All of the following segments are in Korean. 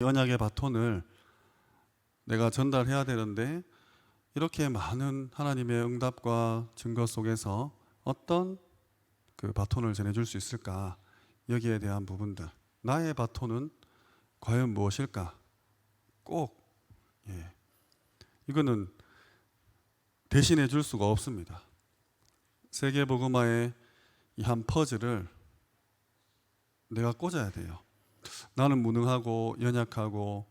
언약의 바톤을 내가 전달해야 되는데 이렇게 많은 하나님의 응답과 증거 속에서 어떤 그 바톤을 전해줄 수 있을까? 여기에 대한 부분들, 나의 바톤은 과연 무엇일까? 꼭 이거는 대신해 줄 수가 없습니다. 세계복음화의 이 한 퍼즐을 내가 꽂아야 돼요. 나는 무능하고 연약하고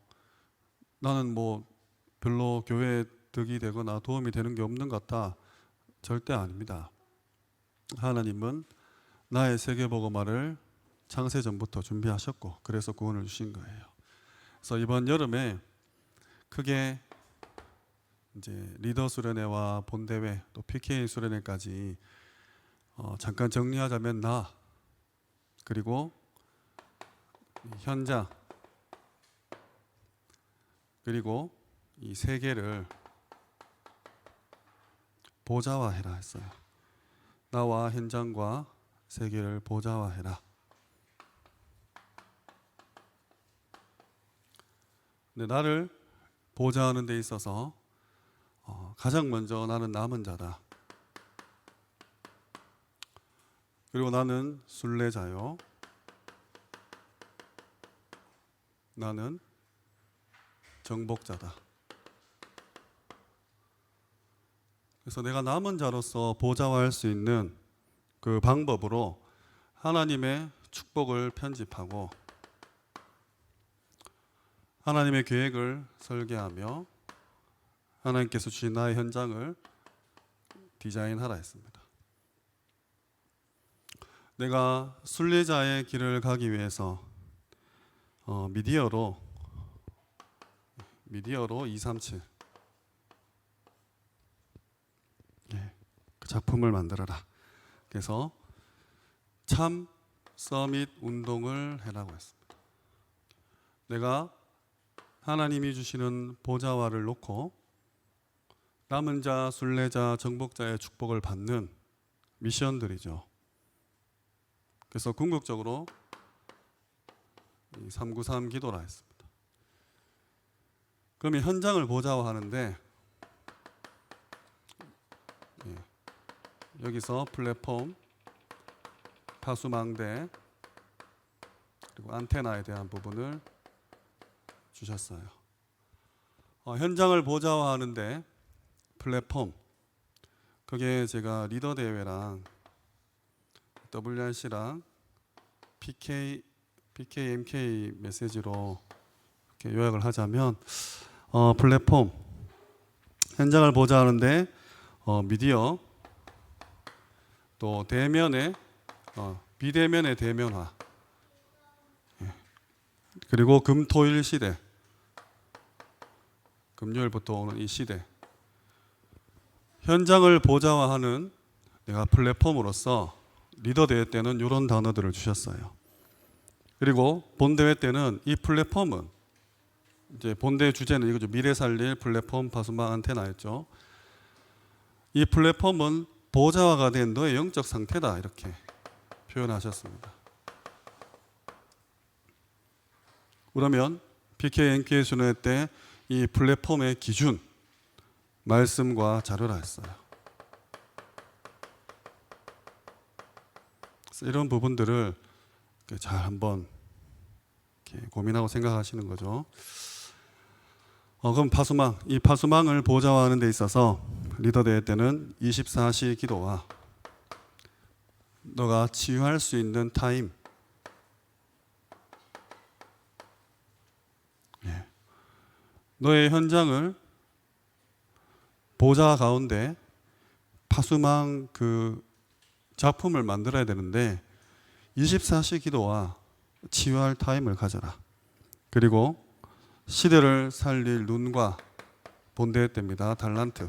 나는 뭐 별로 교회에 득이 되거나 도움이 되는 게 없는 것 같다. 절대 아닙니다. 하나님은 나의 세계복음화를 창세전부터 준비하셨고 그래서 구원을 주신 거예요. 그래서 이번 여름에 크게 이제 리더 수련회와 본대회 또 PK 수련회까지 잠깐 정리하자면 나 그리고 현장 그리고 이 세 개를 보좌화해라 했어요. 나와 현장과 세 개를 보좌화해라. 근데 나를 보좌하는 데 있어서 가장 먼저 나는 남은 자다. 그리고 나는 순례자요. 나는 정복자다. 그래서 내가 남은 자로서 보좌화할 수 있는 그 방법으로 하나님의 축복을 편집하고 하나님의 계획을 설계하며 하나님께서 주신 나의 현장을 디자인하라 했습니다. 내가 순례자의 길을 가기 위해서 미디어로 237 그 작품을 만들어라. 그래서 참 서밋 운동을 해라고 했습니다. 내가 하나님이 주시는 보좌화를 놓고 남은 자, 순례자, 정복자의 축복을 받는 미션들이죠. 그래서 궁극적으로 393 기도라 했습니다. 그러면 현장을 보좌화하는데 여기서 플랫폼, 파수망대 그리고 안테나에 대한 부분을 주셨어요. 현장을 보좌화하는데 플랫폼, 그게 제가 리더 대회랑 WRC랑 PK, MK 메시지로 이렇게 요약을 하자면 플랫폼, 현장을 보좌하는데 미디어, 또 대면의 비대면의 대면화, 그리고 금토일 시대, 금요일부터 오는 이 시대, 현장을 보좌화하는 내가 플랫폼으로서 리더 대회 때는 이런 단어들을 주셨어요. 그리고 본대회 때는 이 플랫폼은 이제 본대회 주제는 이거죠. 미래 살릴 플랫폼 파수망 안테나였죠. 이 플랫폼은 보좌화가 된 너의 영적 상태다 이렇게 표현하셨습니다. 그러면 PK, NK 순회 때 이 플랫폼의 기준, 말씀과 자료라 했어요. 이런 부분들을 잘 한번 이렇게 고민하고 생각하시는 거죠. 그럼 파수망, 이 파수망을 보좌화하는 데 있어서 리더 대회 때는 24시 기도와 너가 치유할 수 있는 타임, 너의 현장을 보좌 가운데 파수망 그 작품을 만들어야 되는데 24시 기도와 치유할 타임을 가져라. 그리고 시대를 살릴 눈과 본대회 때입니다. 달란트.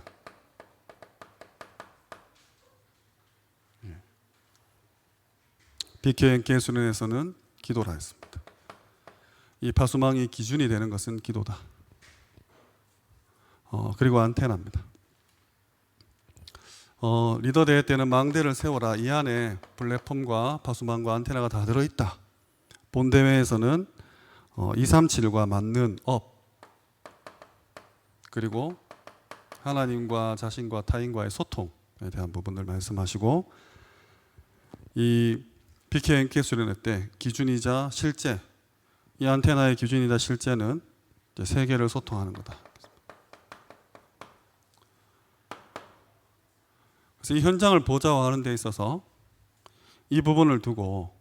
BKNK 수련에서는 기도라 했습니다. 이 파수망이 기준이 되는 것은 기도다. 그리고 안테나입니다. 리더 대회 때는 망대를 세워라. 이 안에 플랫폼과 파수망과 안테나가 다 들어있다. 본대회에서는 237과 맞는 업, 그리고 하나님과 자신과 타인과의 소통에 대한 부분을 말씀하시고, 이 PKNK 수련회 때 기준이자 실제, 이 안테나의 기준이자 실제는 이제 세계를 소통하는 거다. 그래서 이 현장을 보좌하는 데 있어서 이 부분을 두고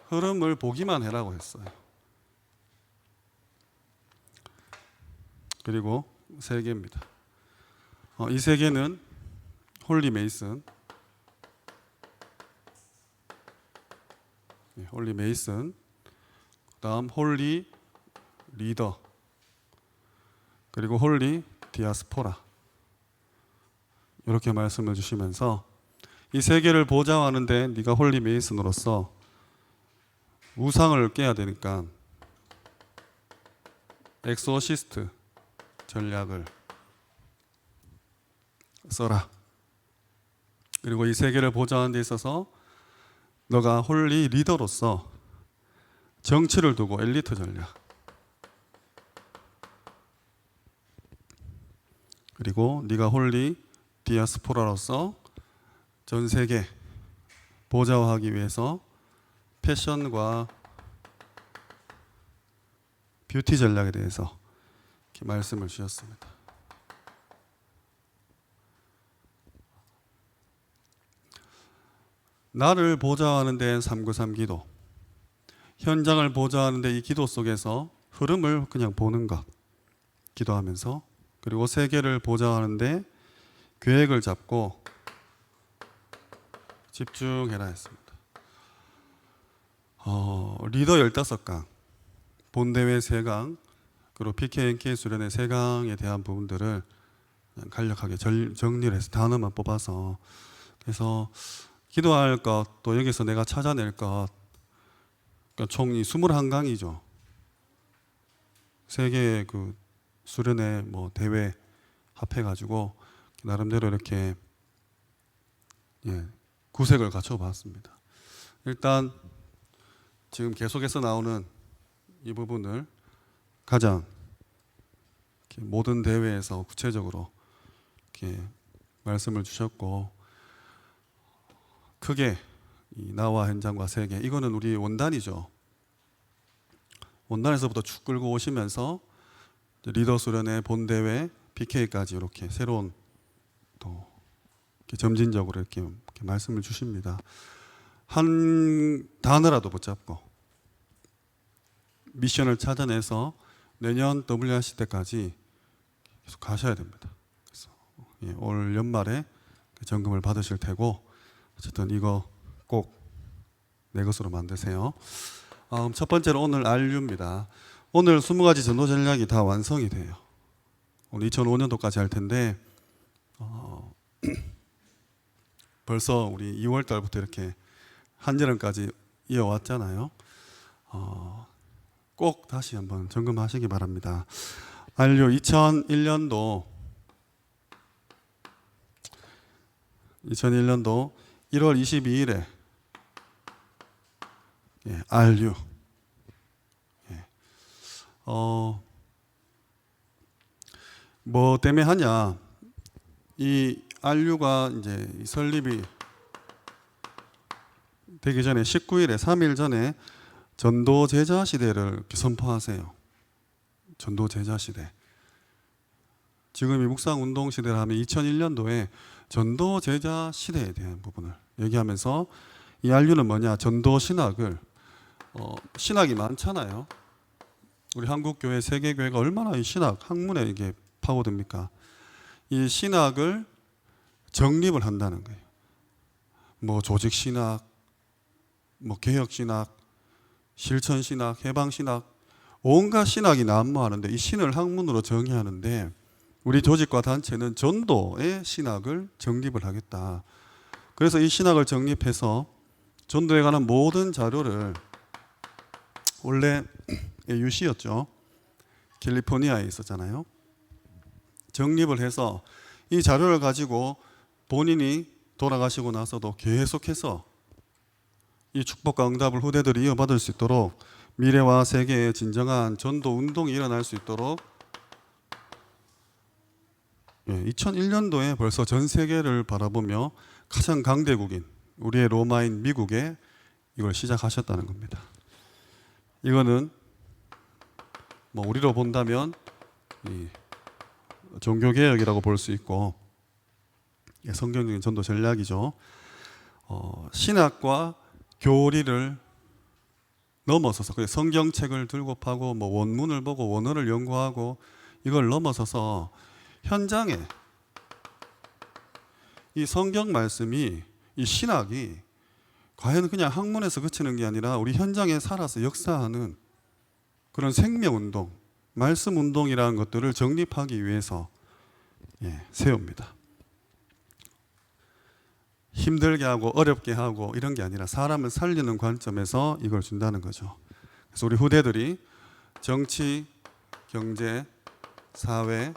흐름을 보기만 해라고 했어요. 그리고 세 개입니다. 이 세 개는 홀리 메이슨, 홀리 메이슨, 그다음 홀리 리더, 그리고 홀리 디아스포라, 이렇게 말씀을 주시면서 이 세 개를 보좌하는데 네가 홀리 메이슨으로서 우상을 깨야 되니까 엑소시스트 전략을 써라. 그리고 이 세 개를 보좌하는 데 있어서 너가 홀리 리더로서 정치를 두고 엘리트 전략, 그리고 네가 홀리 디아스포라로서 전 세계 보좌하기 위해서 패션과 뷰티 전략에 대해서 이렇게 말씀을 주셨습니다. 나를 보좌하는 데엔 393 기도, 현장을 보좌하는 데 이 기도 속에서 흐름을 그냥 보는 것, 기도하면서, 그리고 세계를 보좌하는 데 계획을 잡고 집중해라 했습니다. 리더 15강, 본대회 3강, 그리고 PKNK 수련회 3강에 대한 부분들을 간략하게 정리를 해서 단어만 뽑아서, 그래서 기도할 것, 또 여기서 내가 찾아낼 것, 그러니까 총 21강이죠. 세계 그 수련회 뭐 대회 합해가지고 나름대로 이렇게 구색을 갖춰봤습니다. 일단 지금 계속해서 나오는 이 부분을 가장 모든 대회에서 구체적으로 이렇게 말씀을 주셨고, 크게 이 나와 현장과 세계, 이거는 우리 원단이죠. 원단에서부터 쭉 끌고 오시면서 리더 수련회 본대회 PK까지 이렇게 새로운 또 이렇게 점진적으로 이렇게 말씀을 주십니다. 한 단어라도 붙잡고 미션을 찾아내서 내년 WRC 때까지 계속 가셔야 됩니다. 그래서 올 연말에 점검을 받으실 테고, 어쨌든 이거 꼭 내 것으로 만드세요. 첫 번째로 오늘 RU입니다. 오늘 20가지 전도 전략이 다 완성이 돼요. 오늘 2005년도까지 할 텐데 벌써 우리 2월 달부터 이렇게 한여름까지 이어왔잖아요. 꼭 다시 한번 점검하시기 바랍니다. RU 2001년도 1월 22일에 RU 뭐 때문에 하냐, 이 RU가 이제 설립이 되기 전에 19일에 3일 전에 전도 제자 시대를 선포하세요. 전도 제자 시대. 지금 이 묵상 운동 시대를 하면 2001년도에 전도 제자 시대에 대한 부분을 얘기하면서, 이 RU는 뭐냐, 전도 신학을 신학이 많잖아요. 우리 한국 교회, 세계 교회가 얼마나 이 신학 학문에 이게 파고듭니까? 이 신학을 정립을 한다는 거예요. 뭐 조직 신학, 뭐 개혁 신학, 실천 신학, 해방 신학, 온갖 신학이 난무하는데 이 신을 학문으로 정의하는데, 우리 조직과 단체는 전도의 신학을 정립을 하겠다. 그래서 이 신학을 정립해서 전도에 관한 모든 자료를, 원래 UC였죠. 캘리포니아에 있었잖아요. 정립을 해서 이 자료를 가지고 본인이 돌아가시고 나서도 계속해서 이 축복과 응답을 후대들이 이어받을 수 있도록 미래와 세계에 진정한 전도 운동이 일어날 수 있도록 2001년도에 벌써 전 세계를 바라보며 가장 강대국인 우리의 로마인 미국에 이걸 시작하셨다는 겁니다. 이거는 뭐 우리로 본다면 이 종교개혁이라고 볼 수 있고 성경적인 전도 전략이죠. 신학과 교리를 넘어서서 성경책을 들고 파고 뭐 원문을 보고 원어를 연구하고 이걸 넘어서서 현장에 이 성경 말씀이 이 신학이 과연 그냥 학문에서 그치는 게 아니라 우리 현장에 살아서 역사하는 그런 생명운동, 말씀운동이라는 것들을 정립하기 위해서 세웁니다. 힘들게 하고 어렵게 하고 이런 게 아니라 사람을 살리는 관점에서 이걸 준다는 거죠. 그래서 우리 후대들이 정치, 경제, 사회,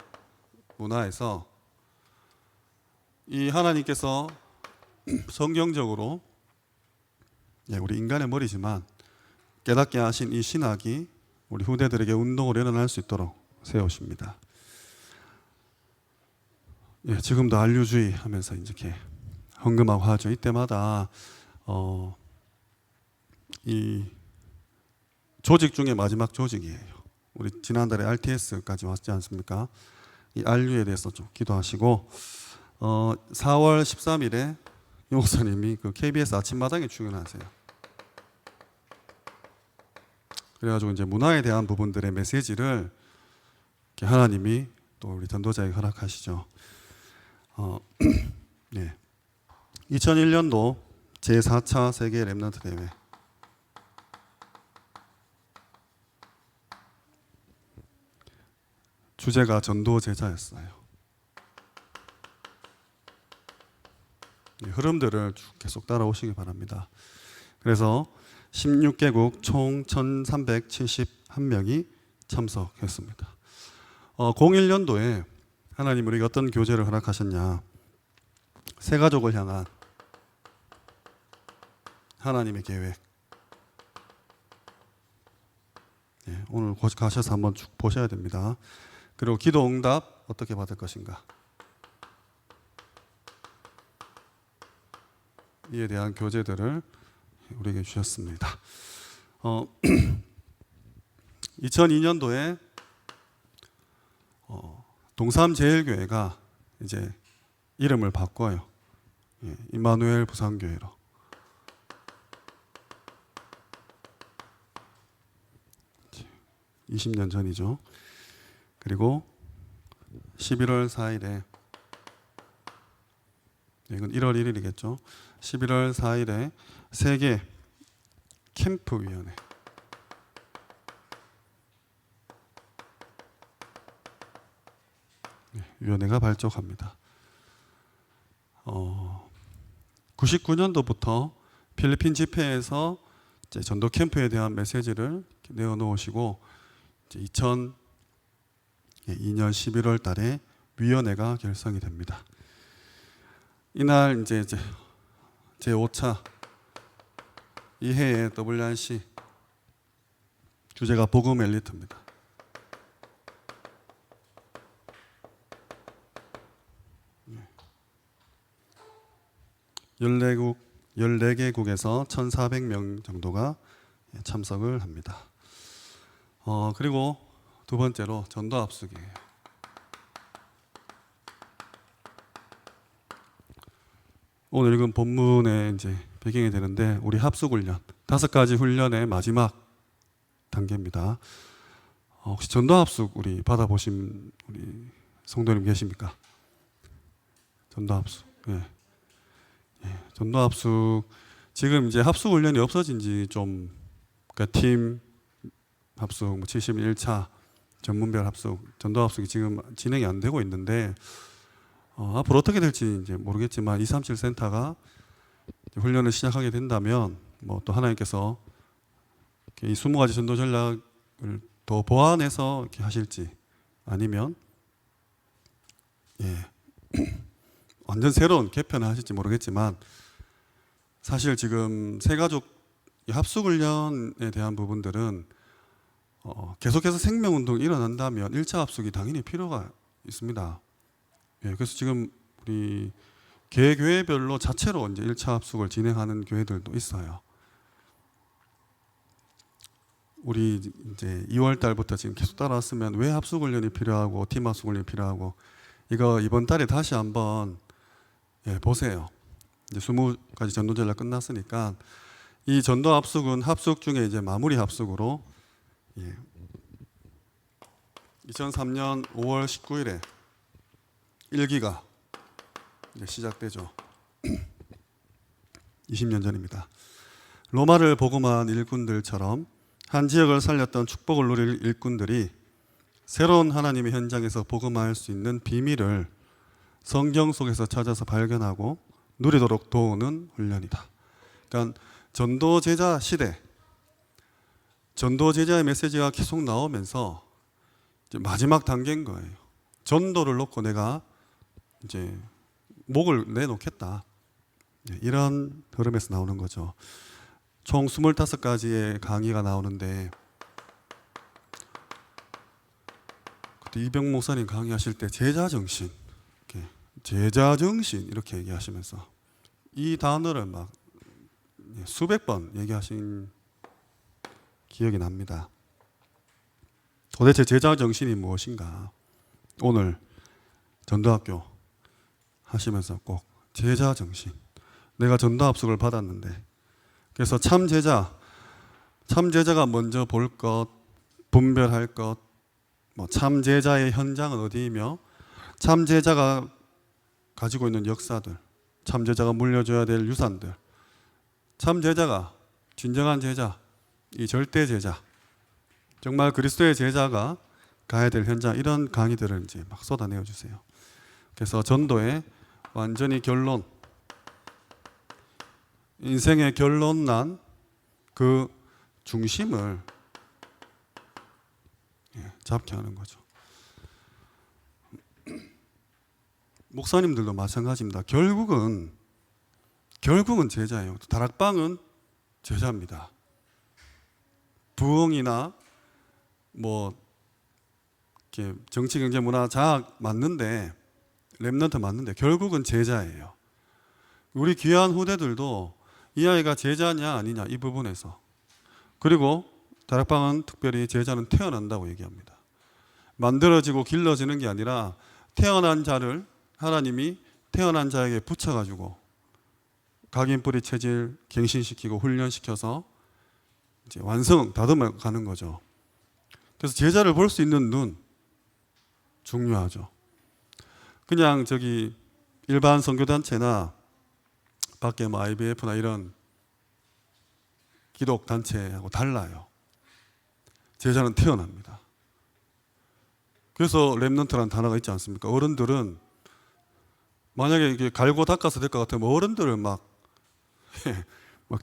문화에서 이 하나님께서 성경적으로 우리 인간의 머리지만 깨닫게 하신 이 신학이 우리 후대들에게 운동을 일어날 수 있도록 세우십니다. 지금도 안류주의 하면서 이렇게 헌금하고 하죠. 이때마다 이 조직 중에 마지막 조직이에요. 우리 지난달에 RTS까지 왔지 않습니까? 이 안류에 대해서 좀 기도하시고 4월 13일에 이 목사님이 그 KBS 아침마당에 출연하세요. 그래가지고 이제 문화에 대한 부분들의 메시지를 하나님이 또 우리 전도자에게 허락하시죠. 2001년도 제4차 세계 렘넌트 대회 주제가 전도 제자였어요. 흐름들을 쭉 계속 따라오시기 바랍니다. 그래서 16개국 총 1371명이 참석했습니다. 01년도에 하나님 우리가 어떤 교제를 허락하셨냐, 새 가족을 향한 하나님의 계획. 오늘 가셔서 한번 쭉 보셔야 됩니다. 그리고 기도 응답 어떻게 받을 것인가, 이에 대한 교제들을 우리에게 주셨습니다. 2002년도에 동삼제일교회가 이제 이름을 바꿔요. 임마누엘 부산교회로. 20년 전이죠. 그리고 11월 4일에 이건 1월 1일이겠죠. 11월 4일에 세계 캠프위원회 위원회가 발족합니다. 99년도부터 필리핀 집회에서 이제 전도 캠프에 대한 메시지를 내어놓으시고 이제 2002년 11월 달에 위원회가 결성이 됩니다. 이날 이제 제5차 이해의 WRC 주제가 복음 엘리트입니다. 14개국에서 1,400명 정도가 참석을 합니다. 그리고 두 번째로 전도 합숙이에요. 오늘 읽은 본문의 이제 배경이 되는데 우리 합숙 훈련 5가지 훈련의 마지막 단계입니다. 혹시 전도 합숙 우리 받아보신 우리 성도님 계십니까? 전도 합숙. 전도 합숙 지금 이제 합숙 훈련이 없어진 지 좀, 그러니까 팀 합숙, 71차 전문별 합숙, 전도 합숙이 지금 진행이 안 되고 있는데 앞으로 어떻게 될지 이제 모르겠지만 237 센터가 훈련을 시작하게 된다면 뭐 또 하나님께서 이 20가지 전도 전략을 더 보완해서 이렇게 하실지 아니면 완전 새로운 개편을 하실지 모르겠지만 사실 지금 새 가족 이 합숙훈련에 대한 부분들은 계속해서 생명운동이 일어난다면 1차 합숙이 당연히 필요가 있습니다. 예, 그래서 지금 우리 개교회별로 자체로 이제 1차 합숙을 진행하는 교회들도 있어요. 우리 이제 2월 달부터 지금 계속 따라왔으면 왜 합숙훈련이 필요하고 팀 합숙훈련이 필요하고 이거 이번 달에 다시 한번 보세요. 이제 20가지 전도 전략 끝났으니까 이 전도 합숙은 합숙 중에 이제 마무리 합숙으로 2003년 5월 19일에 1기가 이제 시작되죠. 20년 전입니다. 로마를 복음한 일꾼들처럼 한 지역을 살렸던 축복을 누릴 일꾼들이 새로운 하나님의 현장에서 복음할 수 있는 비밀을 성경 속에서 찾아서 발견하고 누리도록 도우는 훈련이다. 그러니까 전도 제자 시대, 전도 제자의 메시지가 계속 나오면서 이제 마지막 단계인 거예요. 전도를 놓고 내가 이제 목을 내놓겠다. 이런 흐름에서 나오는 거죠. 총 25가지의 강의가 나오는데 그때 이병 목사님 강의하실 때 제자정신, 제자정신 이렇게 얘기하시면서 이 단어를 막 수백 번 얘기하신 기억이 납니다. 도대체 제자정신이 무엇인가? 오늘 전도학교 하시면서 꼭 제자정신, 내가 전도합숙을 받았는데 그래서 참제자가 먼저 볼 것, 분별할 것, 참제자의 현장은 어디이며 참제자가 가지고 있는 역사들, 참제자가 물려줘야 될 유산들, 참제자가 진정한 제자, 이 절대 제자, 정말 그리스도의 제자가 가야 될 현장, 이런 강의들을 이제 막 쏟아내어 주세요. 그래서 전도의 완전히 결론, 인생의 결론 난 그 중심을 잡게 하는 거죠. 목사님들도 마찬가지입니다. 결국은 제자예요. 다락방은 제자입니다. 부흥이나 이렇게 정치, 경제, 문화, 자학 맞는데, 렘넌트 맞는데 결국은 제자예요. 우리 귀한 후대들도 이 아이가 제자냐 아니냐 이 부분에서, 그리고 다락방은 특별히 제자는 태어난다고 얘기합니다. 만들어지고 길러지는 게 아니라 태어난 자를 하나님이 태어난 자에게 붙여가지고 각인뿌리 체질 갱신시키고 훈련시켜서 이제 완성 다듬어 가는 거죠. 그래서 제자를 볼 수 있는 눈 중요하죠. 그냥 일반 선교단체나 밖에 IBF나 이런 기독 단체하고 달라요. 제자는 태어납니다. 그래서 렘넌트라는 단어가 있지 않습니까? 어른들은 만약에 이게 갈고 닦아서 될 것 같으면 어른들을 막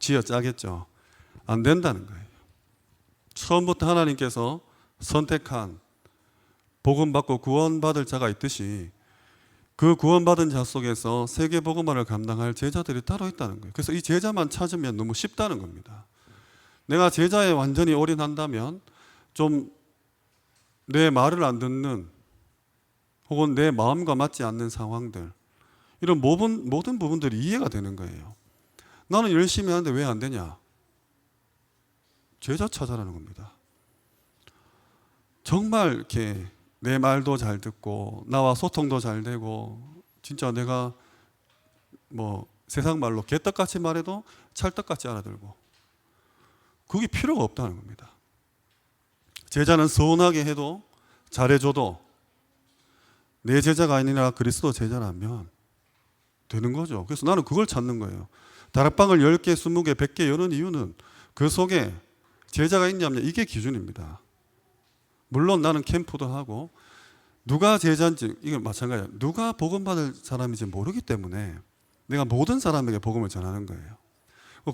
쥐어 짜겠죠. 안 된다는 거예요. 처음부터 하나님께서 선택한 복음 받고 구원받을 자가 있듯이 그 구원받은 자 속에서 세계 복음화를 감당할 제자들이 따로 있다는 거예요. 그래서 이 제자만 찾으면 너무 쉽다는 겁니다. 내가 제자에 완전히 올인한다면 좀 내 말을 안 듣는 혹은 내 마음과 맞지 않는 상황들, 이런 모든 부분들이 이해가 되는 거예요. 나는 열심히 하는데 왜 안 되냐? 제자 찾아라는 겁니다. 정말 이렇게 내 말도 잘 듣고 나와 소통도 잘 되고 진짜 내가 세상 말로 개떡같이 말해도 찰떡같이 알아들고, 그게 필요가 없다는 겁니다. 제자는 서운하게 해도 잘해줘도 내 제자가 아니라 그리스도 제자라면 되는 거죠. 그래서 나는 그걸 찾는 거예요. 다락방을 10개, 20개, 100개 여는 이유는 그 속에 제자가 있냐 없냐, 이게 기준입니다. 물론 나는 캠프도 하고 누가 제자인지 이게 마찬가지예요. 누가 복음 받을 사람인지 모르기 때문에 내가 모든 사람에게 복음을 전하는 거예요.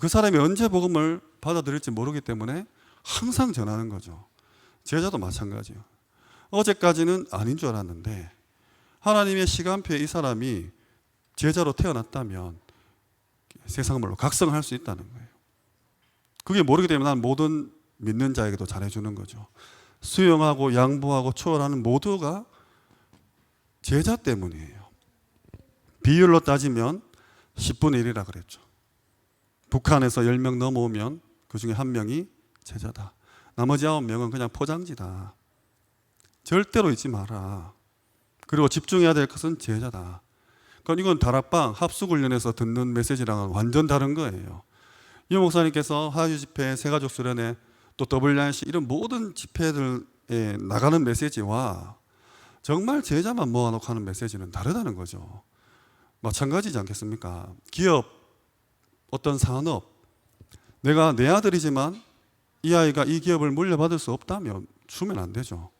그 사람이 언제 복음을 받아들일지 모르기 때문에 항상 전하는 거죠. 제자도 마찬가지예요. 어제까지는 아닌 줄 알았는데 하나님의 시간표에 이 사람이 제자로 태어났다면 세상 말로 각성할 수 있다는 거예요. 그게 모르게 되면 난 모든 믿는 자에게도 잘해주는 거죠. 수용하고 양보하고 초월하는 모두가 제자 때문이에요. 비율로 따지면 10분의 1이라 그랬죠. 북한에서 10명 넘어오면 그 중에 1명이 제자다. 나머지 9명은 그냥 포장지다. 절대로 잊지 마라. 그리고 집중해야 될 것은 제자다. 그러니까 이건 다락방 합숙훈련에서 듣는 메시지랑은 완전 다른 거예요. 이 목사님께서 하유 집회, 새가족 수련회, 또 WRC 이런 모든 집회들에 나가는 메시지와 정말 제자만 모아놓고 하는 메시지는 다르다는 거죠. 마찬가지지 않겠습니까? 기업, 어떤 산업, 내가 내 아들이지만 이 아이가 이 기업을 물려받을 수 없다면 주면 안 되죠.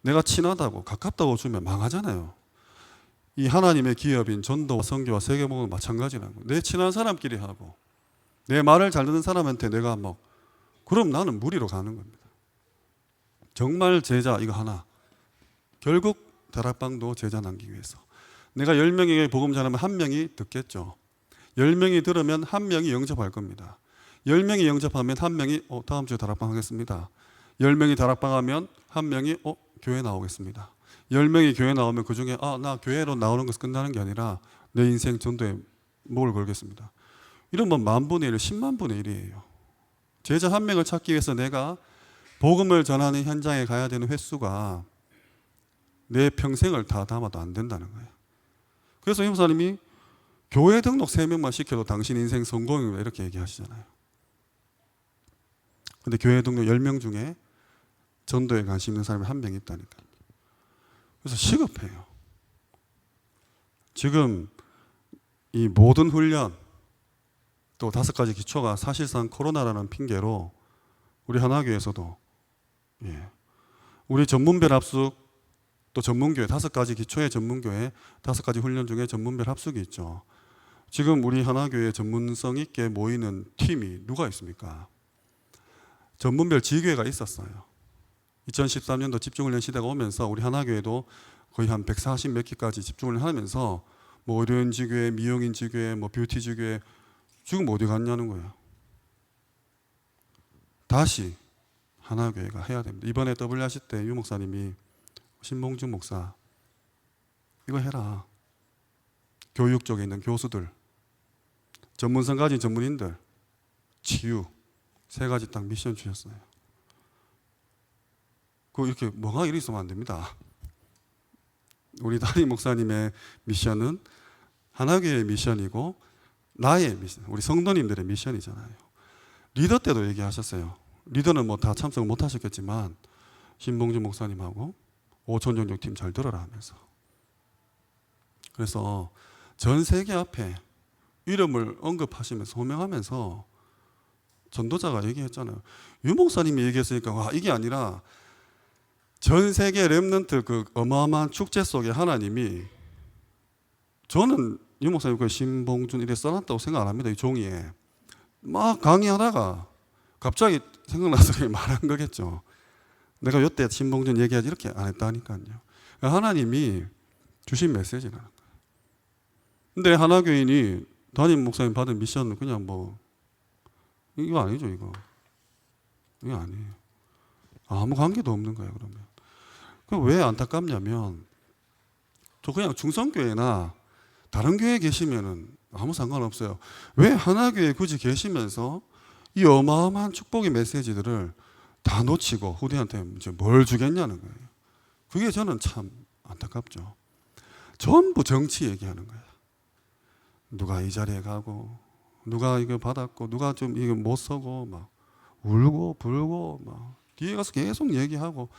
내가 친하다고 가깝다고 주면 망하잖아요. 이 하나님의 기업인 전도와 선교와 세계복음은 마찬가지라는 거예요. 내 친한 사람끼리 하고 내 말을 잘 듣는 사람한테 내가 그럼 나는 무리로 가는 겁니다. 정말 제자 이거 하나. 결국 다락방도 제자 남기기 위해서. 내가 10명에게 복음 전하면 1명이 듣겠죠. 10명이 들으면 1명이 영접할 겁니다. 10명이 영접하면 1명이 다음 주에 다락방 하겠습니다. 10명이 다락방 하면 1명이 교회 나오겠습니다. 10명이 교회 나오면 그 중에 나 교회로 나오는 것은 끝나는 게 아니라 내 인생 전도에 목을 걸겠습니다. 이러면 10,000분의 1, 100,000분의 1이에요. 제자 1명을 찾기 위해서 내가 복음을 전하는 현장에 가야 되는 횟수가 내 평생을 다 담아도 안 된다는 거예요. 그래서 이 목사님이 교회 등록 3명만 시켜도 당신 인생 성공이다 이렇게 얘기하시잖아요. 근데 교회 등록 10명 중에 전도에 관심 있는 사람이 1명 있다니까요. 그래서 시급해요. 지금 이 모든 훈련 또 5가지 기초가 사실상 코로나라는 핑계로 우리 하나교회에서도 우리 전문별 합숙 또 전문교회 5가지 기초의 전문교회 5가지 훈련 중에 전문별 합숙이 있죠. 지금 우리 하나교회 전문성 있게 모이는 팀이 누가 있습니까? 전문별 지교회가 있었어요. 2013년도 집중훈련 시대가 오면서 우리 하나교회도 거의 한 140 몇 기까지 집중을 하면서 의료인 지교회, 미용인 지교회, 뷰티 지교회 지금 어디 갔냐는 거예요. 다시 하나교회가 해야 됩니다. 이번에 WRC 때 유 목사님이 신봉준 목사 이거 해라. 교육 쪽에 있는 교수들, 전문성 가진 전문인들, 치유 3가지 딱 미션 주셨어요. 이렇게 뭐가 이리 있으면 안 됩니다. 우리 담임 목사님의 미션은 하나교회의 미션이고 나의 미션, 우리 성도님들의 미션이잖아요. 리더 때도 얘기하셨어요. 리더는 다 참석 못 하셨겠지만 신봉준 목사님하고 오천종족 팀 잘 들어라 하면서. 그래서 전 세계 앞에 이름을 언급하시면서 호명하면서 전도자가 얘기했잖아요. 유 목사님이 얘기했으니까 이게 아니라 전 세계 렘넌트 그 어마어마한 축제 속에 하나님이 저는 유 목사님 그 신봉준 이래 써놨다고 생각 안 합니다. 이 종이에 막 강의하다가 갑자기 생각나서 그냥 말한 거겠죠. 내가 요때 신봉준 얘기하지 이렇게 안 했다니까요. 하나님이 주신 메시지라는 거예요. 근데 하나교인이 담임 목사님 받은 미션은 그냥 이거 아니죠. 이거 아니에요. 아무 관계도 없는 거예요. 그러면 왜 안타깝냐면 저 그냥 중성교회나 다른 교회에 계시면은 아무 상관없어요. 왜 하나교회에 굳이 계시면서 이 어마어마한 축복의 메시지들을 다 놓치고 후대한테 이제 뭘 주겠냐는 거예요. 그게 저는 참 안타깝죠. 전부 정치 얘기하는 거예요. 누가 이 자리에 가고 누가 이거 받았고 누가 좀 이거 못 서고 울고 불고 뒤에 가서 계속 얘기하고.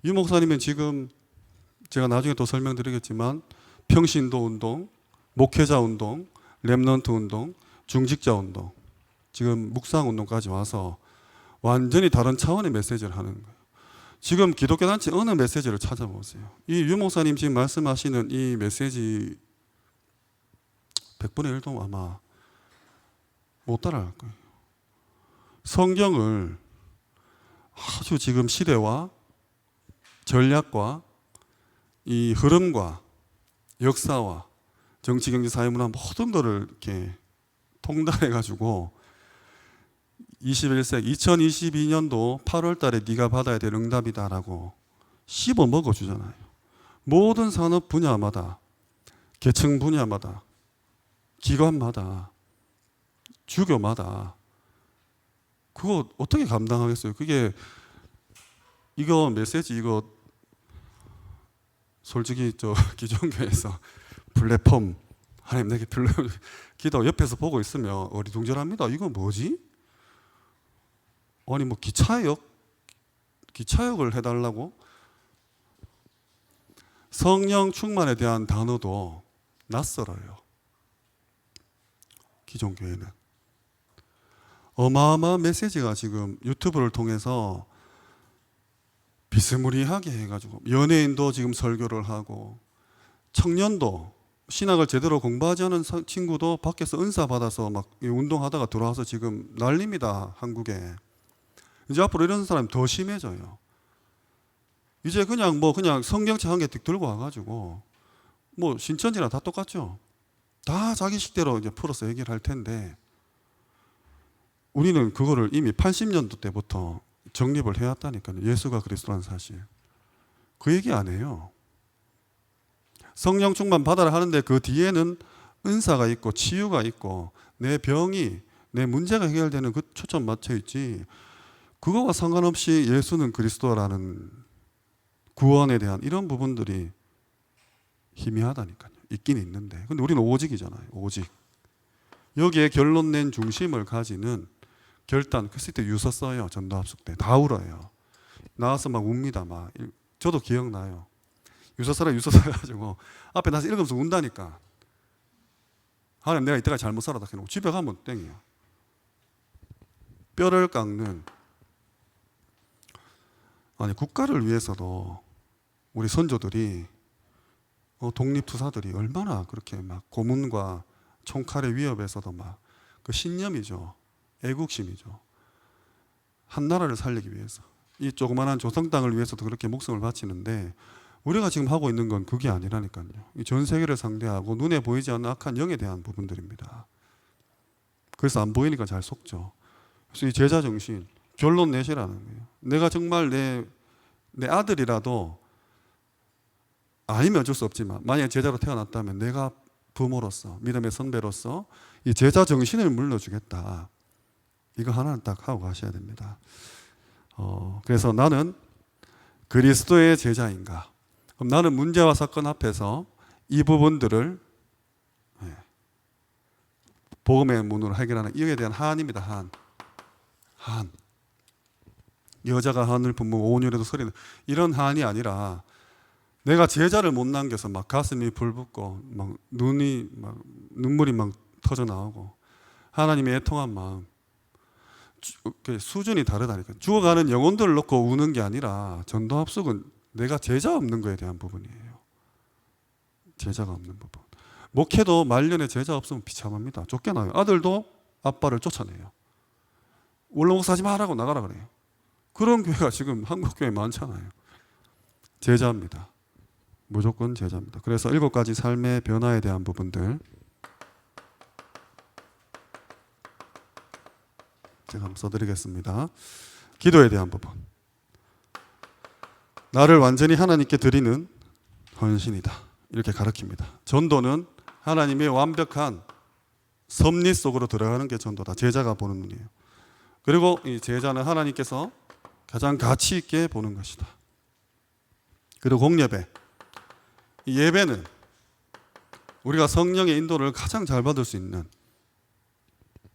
유 목사님은 지금 제가 나중에 또 설명드리겠지만 평신도 운동, 목회자 운동, 렘넌트 운동, 중직자 운동, 지금 묵상 운동까지 와서 완전히 다른 차원의 메시지를 하는 거예요. 지금 기독교 단체 어느 메시지를 찾아보세요. 이 유 목사님 지금 말씀하시는 이 메시지 100분의 1도 아마 못 따라갈 거예요. 성경을 아주 지금 시대와 전략과 이 흐름과 역사와 정치, 경제, 사회, 문화 모든 것을 이렇게 통달해가지고 21세기 2022년도 8월 달에 네가 받아야 될 응답이다라고 씹어 먹어주잖아요. 모든 산업 분야마다, 계층 분야마다, 기관마다, 주교마다 그거 어떻게 감당하겠어요? 그게 이거 메시지 이거 솔직히 저 기존교회에서 플랫폼 하나님 내게 기도 옆에서 보고 있으면 어리둥절합니다. 이거 뭐지? 아니 뭐 기차역을 해달라고? 성령 충만에 대한 단어도 낯설어요. 기존 교회는 어마어마한 메시지가 지금 유튜브를 통해서 비스무리하게 해가지고 연예인도 지금 설교를 하고 청년도 신학을 제대로 공부하지 않은 친구도 밖에서 은사 받아서 막 운동하다가 들어와서 지금 난립니다. 한국에. 이제 앞으로 이런 사람이 더 심해져요. 이제 그냥 성경책 한 개 틱 들고 와가지고 뭐 신천지랑 다 똑같죠. 다 자기식대로 이제 풀어서 얘기를 할 텐데 우리는 그거를 이미 80년도 때부터 정립을 해왔다니까요. 예수가 그리스도라는 사실. 그 얘기 안 해요. 성령 충만 받아라 하는데 그 뒤에는 은사가 있고 치유가 있고 내 병이 내 문제가 해결되는 그 초점 맞춰 있지. 그거와 상관없이 예수는 그리스도라는 구원에 대한 이런 부분들이 희미하다니까요. 있긴 있는데. 근데 우리는 오직이잖아요. 오직. 여기에 결론 낸 중심을 가지는 결단. 그때 유서 써요. 전도합숙 때. 다 울어요. 나와서 막 웁니다. 막. 저도 기억나요. 유서 써가지고 앞에 나서 읽으면서 운다니까. 하나님 내가 이때까지 잘못 살았다 해놓고 집에 가면 땡이야. 뼈를 깎는 아니 국가를 위해서도 우리 선조들이 독립투사들이 얼마나 그렇게 막 고문과 총칼의 위협에서도 막 그 신념이죠. 애국심이죠. 한 나라를 살리기 위해서 이 조그만한 조성 땅을 위해서도 그렇게 목숨을 바치는데 우리가 지금 하고 있는 건 그게 아니라니까요. 전 세계를 상대하고 눈에 보이지 않는 악한 영에 대한 부분들입니다. 그래서 안 보이니까 잘 속죠. 그래서 이 제자 정신 결론 내시라는 거예요. 내가 정말 내 아들이라도 아니면 어쩔 수 없지만 만약에 제자로 태어났다면 내가 부모로서 믿음의 선배로서 이 제자 정신을 물려주겠다. 이거 하나는 딱 하고 가셔야 됩니다. 그래서 나는 그리스도의 제자인가? 그럼 나는 문제와 사건 앞에서 이 부분들을 복음의 문으로 해결하는 이에 대한 한입니다. 한. 여자가 한을 품으면 온유에도 소리는 이런 한이 아니라 내가 제자를 못 남겨서 막 가슴이 불붙고 막 눈물이 막 터져 나오고 하나님의 애통한 마음 수준이 다르다니까. 죽어가는 영혼들을 놓고 우는 게 아니라 전도합숙은 내가 제자 없는 거에 대한 부분이에요. 제자가 없는 부분. 목회도 말년에 제자 없으면 비참합니다. 쫓겨나요. 아들도 아빠를 쫓아내요. 원로 목사하지 마라고 나가라 그래요. 그런 교회가 지금 한국 교회에 많잖아요. 제자입니다. 무조건 제자입니다. 그래서 7가지 삶의 변화에 대한 부분들 제가 한번 써드리겠습니다. 기도에 대한 부분. 나를 완전히 하나님께 드리는 헌신이다. 이렇게 가르칩니다. 전도는 하나님의 완벽한 섭리 속으로 들어가는 게 전도다. 제자가 보는 눈이에요. 그리고 이 제자는 하나님께서 가장 가치 있게 보는 것이다. 그리고 공예배. 이 예배는 우리가 성령의 인도를 가장 잘 받을 수 있는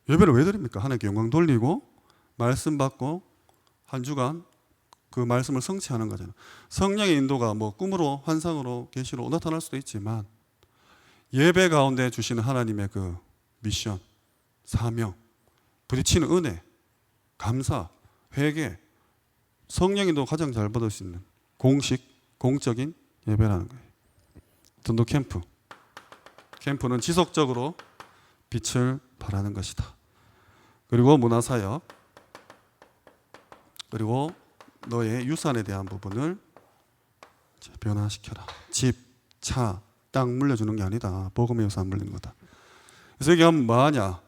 예배를 왜 드립니까? 하나님께 영광 돌리고 말씀 받고 한 주간 그 말씀을 성취하는 거잖아요. 성령의 인도가 뭐 꿈으로 환상으로 계시로 나타날 수도 있지만 예배 가운데 주시는 하나님의 그 미션, 사명, 부딪히는 은혜, 감사, 회개, 성령 인도 가장 잘 받을 수 있는 공적인 예배라는 거예요. 전도 캠프. 캠프는 지속적으로 빛을 발하는 것이다. 그리고 문화사역. 그리고 너의 유산에 대한 부분을 변화시켜라. 집, 차, 땅 물려주는 게 아니다. 복음의 유산 물리는 거다. 그래서 여기 하면 뭐하냐?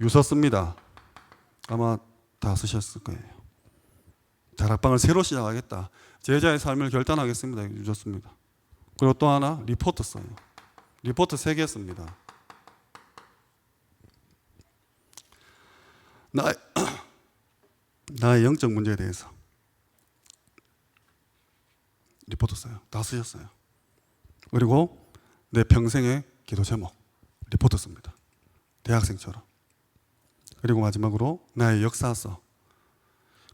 유서 씁니다. 아마 다 쓰셨을 거예요. 다락방을 새로 시작하겠다. 제자의 삶을 결단하겠습니다. 주셨습니다. 그리고 또 하나 리포트 써요. 리포트 3개 씁니다. 나의 영적 문제에 대해서 리포트 써요. 다 쓰셨어요. 그리고 내 평생의 기도 제목 리포트 씁니다. 대학생처럼. 그리고 마지막으로 나의 역사서.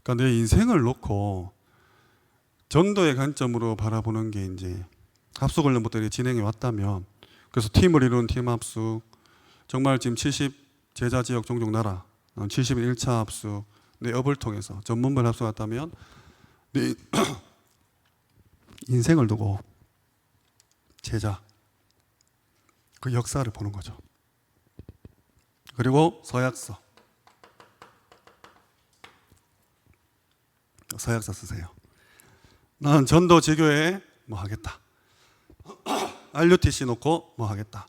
그러니까 내 인생을 놓고 전도의 관점으로 바라보는 게 이제 합숙훈련부터 진행해 왔다면, 그래서 팀을 이루는 팀 합숙, 정말 지금 70 제자 지역 종족 나라 71차 합숙, 내 업을 통해서 전문별 합숙 왔다면 내 인생을 두고 제자 그 역사를 보는 거죠. 그리고 서약서 쓰세요. 나는 전도 지교에 뭐 하겠다. RUTC 놓고 뭐 하겠다.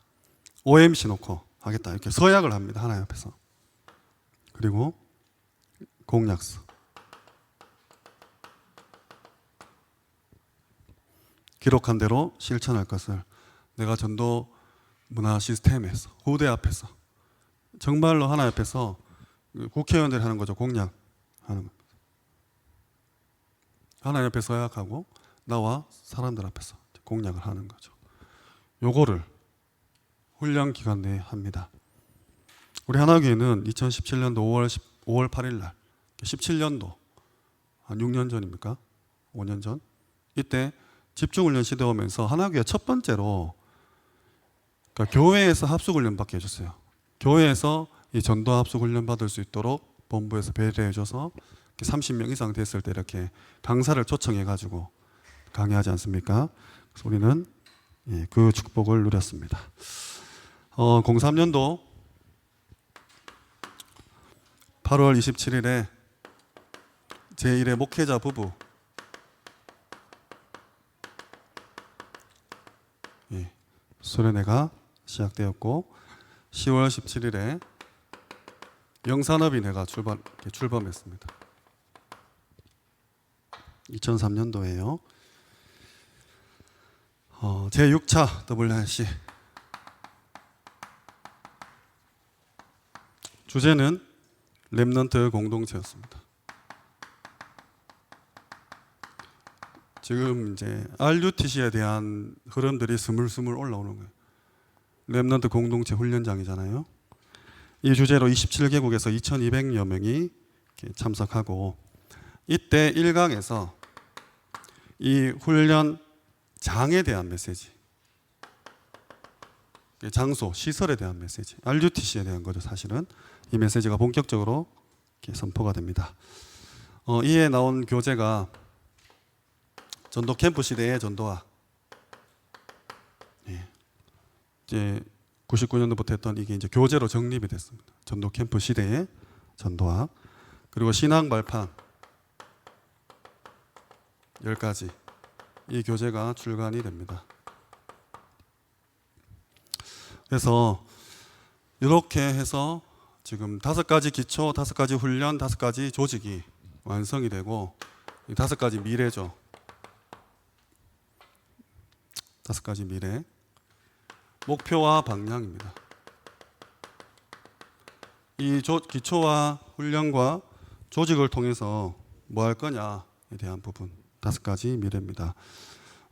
OMC 놓고 하겠다. 이렇게 서약을 합니다. 하나님 앞에서. 그리고 공약서. 기록한 대로 실천할 것을 내가 전도 문화 시스템에서, 후대 앞에서, 정말로 하나님 앞에서 국회의원들이 하는 거죠. 공약하는 거. 하나님 앞에 서약하고 나와 사람들 앞에서 공약을 하는 거죠. 요거를 훈련 기간 내에 합니다. 우리 하나교회는 2017년도 5월 8일 날 17년도 한 6년 전입니까? 5년 전? 이때 집중훈련 시대 오면서 하나교회 첫 번째로 그러니까 교회에서 합숙훈련 받게 해줬어요. 교회에서 이 전도 합숙훈련 받을 수 있도록 본부에서 배려해줘서 30명 이상 됐을 때 이렇게 강사를 초청해가지고 강의하지 않습니까? 그래서 우리는 그 축복을 누렸습니다. 03년도 8월 27일에 제1회 목회자 부부 수련회가 시작되었고 10월 17일에 영산업인회가 출범했습니다. 2003년도에요. 제6차 WRC 주제는 렘넌트 공동체였습니다. 지금 이제 RUTC에 대한 흐름들이 스물스물 올라오는 거예요. 렘넌트 공동체 훈련장이잖아요. 이 주제로 27개국에서 2,200여 명이 참석하고 이때 1강에서 이 훈련장에 대한 메시지, 장소, 시설에 대한 메시지, RUTC에 대한 거죠. 사실은 이 메시지가 본격적으로 선포가 됩니다. 이에 나온 교재가 전도 캠프 시대의 전도학, 이제 99년도부터 했던 이게 이제 교재로 정립이 됐습니다. 전도 캠프 시대의 전도학, 그리고 신앙 발판 10가지 이 교재가 출간이 됩니다. 그래서 이렇게 해서 지금 5가지 기초, 5가지 훈련, 5가지 조직이 완성이 되고 이 5가지 미래죠. 5가지 미래. 목표와 방향입니다. 이 기초와 훈련과 조직을 통해서 뭐 할 거냐에 대한 부분 5가지 미래입니다.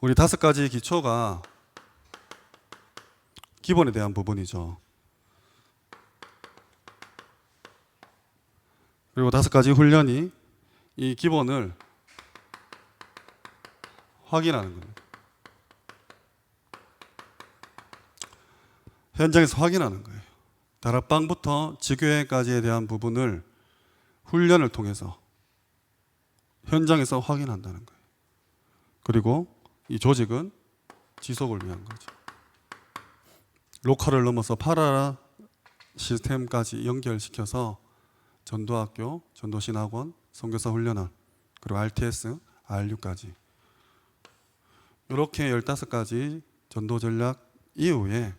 우리 5가지 기초가 기본에 대한 부분이죠. 그리고 5가지 훈련이 이 기본을 확인하는 겁니다. 현장에서 확인하는 거예요. 다락방부터 지교회까지에 대한 부분을 훈련을 통해서 현장에서 확인한다는 거예요. 그리고 이 조직은 지속을 위한 거죠. 로컬을 넘어서 파라 시스템까지 연결시켜서 전도학교, 전도신학원, 선교사 훈련원, 그리고 RTS, RU까지 이렇게 15가지 전도 전략 이후에